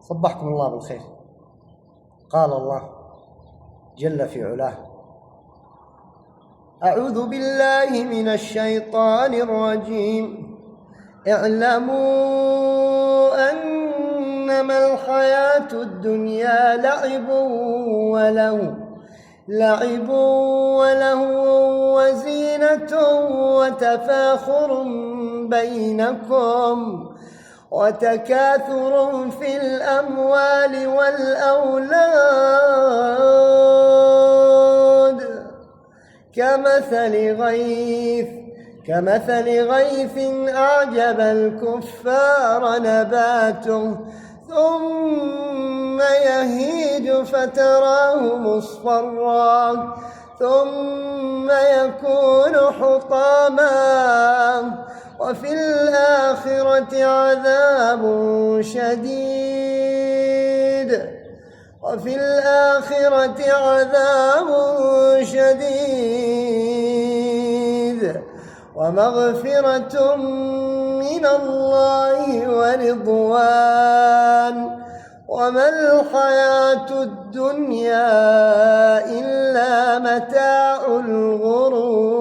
صبحكم الله بالخير. قال الله جل في علاه: أعوذ بالله من الشيطان الرجيم. اعلموا أنما الحياة الدنيا لعب ولهو وزينة وتفاخر بينكم وتكاثر في الأموال والأولاد كمثل غيث أعجب الكفار نباته ثم يهيج فتراه مصفرا ثم يكون حطاما وفي الآخرة عذاب شديد ومغفرة من الله ورضوان وما الحياة الدنيا إلا متاع الغرور.